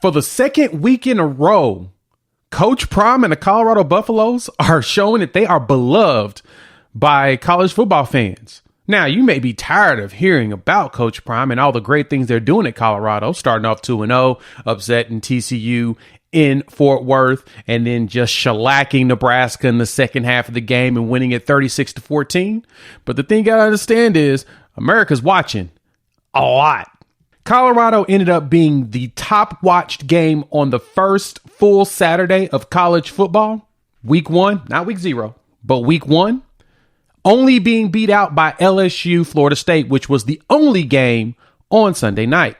For the second week in a row, Coach Prime and the Colorado Buffaloes are showing that they are beloved by college football fans. Now, you may be tired of hearing about Coach Prime and all the great things they're doing at Colorado, starting off 2-0, upsetting TCU in Fort Worth, and then just shellacking Nebraska in the second half of the game and winning it 36-14. But the thing you got to understand is America's watching a lot. Colorado ended up being the top watched game on the first full Saturday of college football. Week 1, not week 0, but week 1. Only being beat out by LSU, Florida State, which was the only game on Sunday night.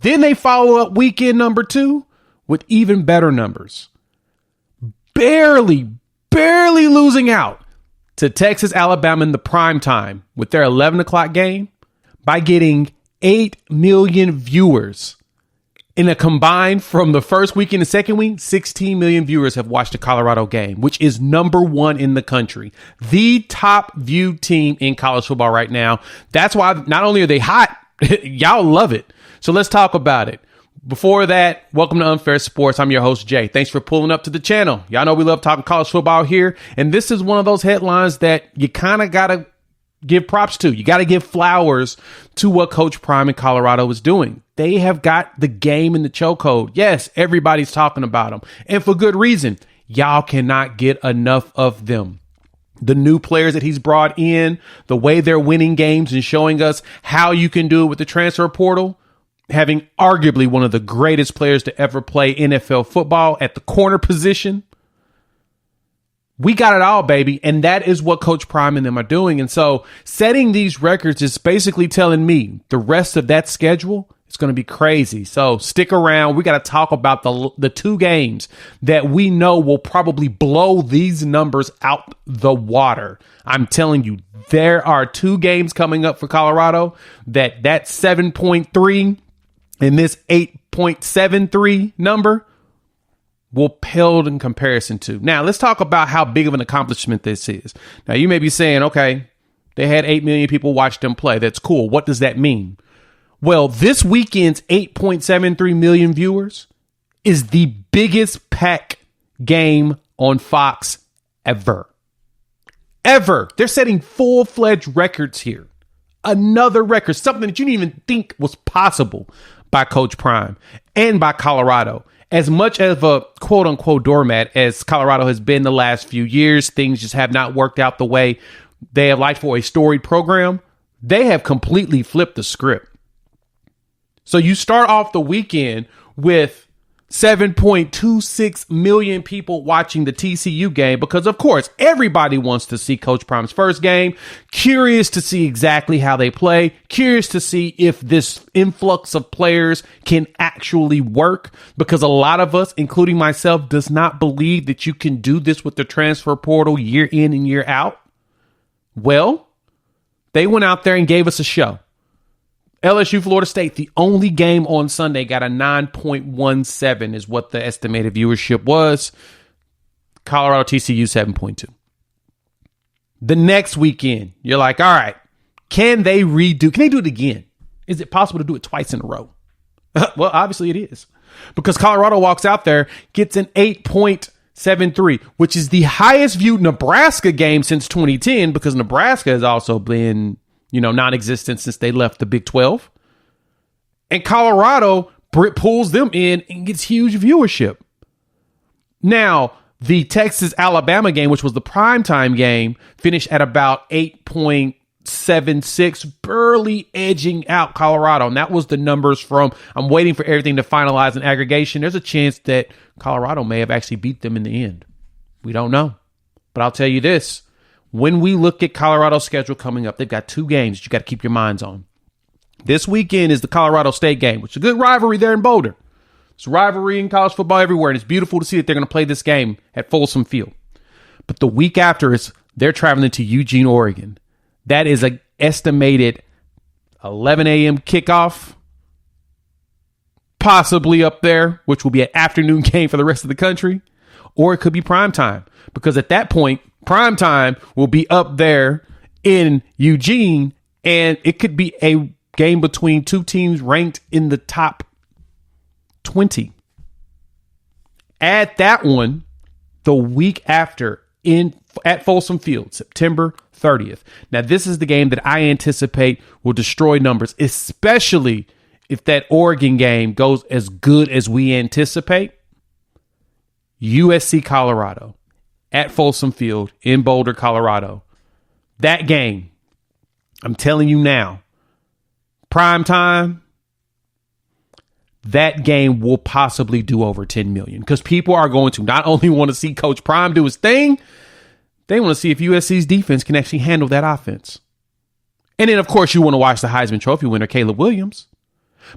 Then they follow up weekend number 2 with even better numbers. Barely losing out to Texas, Alabama in the prime time with their 11 o'clock game by getting 8 million viewers. In a combined from the first week and the second week, 16 million viewers have watched the Colorado game, which is number 1 in the country. The top viewed team in college football right now. That's why not only are they hot, y'all love it. So let's talk about it. Before that, welcome to Unfair Sports. I'm your host, Jay. Thanks for pulling up to the channel. Y'all know we love talking college football here. And this is one of those headlines that you kind of got to give props to. You got to give flowers to what Coach Prime in Colorado is doing. They have got the game in the chokehold. Yes, everybody's talking about them. And for good reason. Y'all cannot get enough of them. The new players that he's brought in, the way they're winning games and showing us how you can do it with the transfer portal, having arguably one of the greatest players to ever play NFL football at the corner position. We got it all, baby. And that is what Coach Prime and them are doing. And so setting these records is basically telling me the rest of that schedule is going to be crazy. So stick around. We got to talk about the 2 games that we know will probably blow these numbers out the water. I'm telling you, there are 2 games coming up for Colorado that 7.3 and this 8.73 number will pale in comparison to. Now, let's talk about how big of an accomplishment this is. Now, you may be saying, okay, they had 8 million people watch them play. That's cool. What does that mean? Well, this weekend's 8.73 million viewers is the biggest Pac game on Fox ever. Ever. They're setting full-fledged records here. Another record, something that you didn't even think was possible by Coach Prime and by Colorado. As much of a quote-unquote doormat as Colorado has been the last few years, things just have not worked out the way they have liked for a storied program. They have completely flipped the script. So you start off the weekend with 7.26 million people watching the TCU game because, of course, everybody wants to see Coach Prime's first game. Curious to see exactly how they play. Curious to see if this influx of players can actually work because a lot of us, including myself, does not believe that you can do this with the transfer portal year in and year out. Well, they went out there and gave us a show. LSU, Florida State, the only game on Sunday, got a 9.17 is what the estimated viewership was. Colorado, TCU, 7.2. The next weekend, you're like, all right, can they do it again? Is it possible to do it twice in a row? Well, obviously it is. Because Colorado walks out there, gets an 8.73, which is the highest viewed Nebraska game since 2010 because Nebraska has also been non-existent since they left the Big 12. And Colorado pulls them in and gets huge viewership. Now, the Texas-Alabama game, which was the primetime game, finished at about 8.76, barely edging out Colorado. And that was the numbers from, I'm waiting for everything to finalize an aggregation. There's a chance that Colorado may have actually beat them in the end. We don't know. But I'll tell you this. When we look at Colorado's schedule coming up, they've got 2 games that you got to keep your minds on. This weekend is the Colorado State game, which is a good rivalry there in Boulder. It's a rivalry in college football everywhere, and it's beautiful to see that they're going to play this game at Folsom Field. But the week after, they're traveling to Eugene, Oregon. That is an estimated 11 a.m. kickoff, possibly up there, which will be an afternoon game for the rest of the country, or it could be prime time, because at that point, prime time will be up there in Eugene, and it could be a game between 2 teams ranked in the top 20 Add that one the week after at Folsom Field, September 30th. Now, this is the game that I anticipate will destroy numbers, especially if that Oregon game goes as good as we anticipate. USC Colorado at Folsom Field in Boulder, Colorado. That game, I'm telling you now, prime time, that game will possibly do over 10 million because people are going to not only want to see Coach Prime do his thing, they want to see if USC's defense can actually handle that offense. And then, of course, you want to watch the Heisman Trophy winner, Caleb Williams.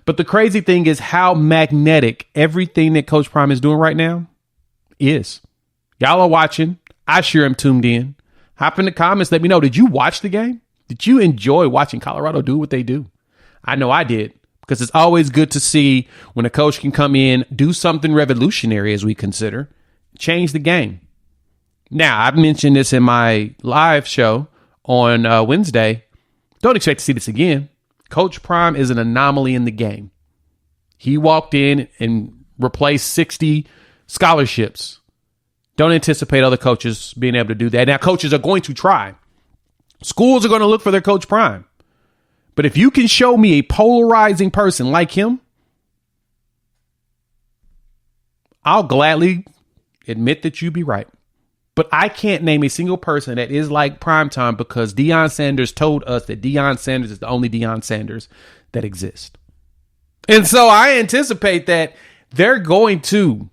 But the crazy thing is how magnetic everything that Coach Prime is doing right now is. Y'all are watching. I sure am tuned in. Hop in the comments. Let me know. Did you watch the game? Did you enjoy watching Colorado do what they do? I know I did, because it's always good to see when a coach can come in, do something revolutionary, as we consider, change the game. Now, I've mentioned this in my live show on Wednesday. Don't expect to see this again. Coach Prime is an anomaly in the game. He walked in and replaced 60 scholarships. Don't anticipate other coaches being able to do that. Now, coaches are going to try. Schools are going to look for their Coach Prime. But if you can show me a polarizing person like him, I'll gladly admit that you be right. But I can't name a single person that is like Primetime because Deion Sanders told us that Deion Sanders is the only Deion Sanders that exists. And so I anticipate that they're going to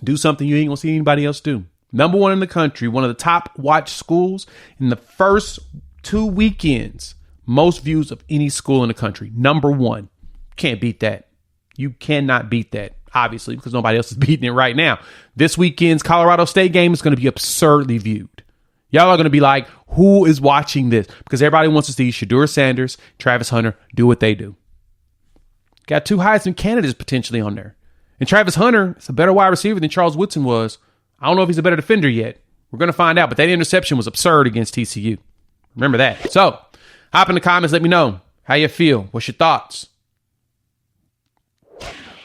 do something you ain't going to see anybody else do. Number one in the country, one of the top watched schools in the first 2 weekends. Most views of any school in the country. Number one. Can't beat that. You cannot beat that, obviously, because nobody else is beating it right now. This weekend's Colorado State game is going to be absurdly viewed. Y'all are going to be like, who is watching this? Because everybody wants to see Shedeur Sanders, Travis Hunter do what they do. Got 2 Heisman candidates potentially on there. And Travis Hunter is a better wide receiver than Charles Woodson was. I don't know if he's a better defender yet. We're going to find out. But that interception was absurd against TCU. Remember that. So, hop in the comments. Let me know how you feel. What's your thoughts?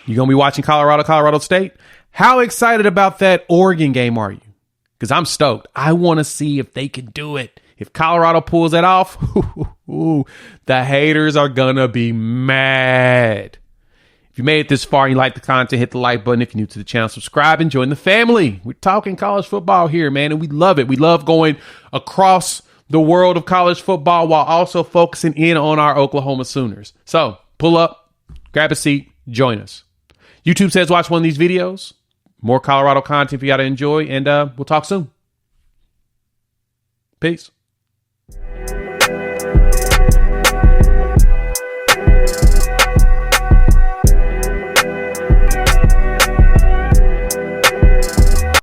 You going to be watching Colorado State? How excited about that Oregon game are you? Because I'm stoked. I want to see if they can do it. If Colorado pulls that off, the haters are going to be mad. If you made it this far and you like the content, hit the like button. If you're new to the channel, subscribe and join the family. We're talking college football here, man, and we love it. We love going across the world of college football while also focusing in on our Oklahoma Sooners. So pull up, grab a seat, join us. YouTube says watch one of these videos. More Colorado content for you to enjoy, and we'll talk soon. Peace.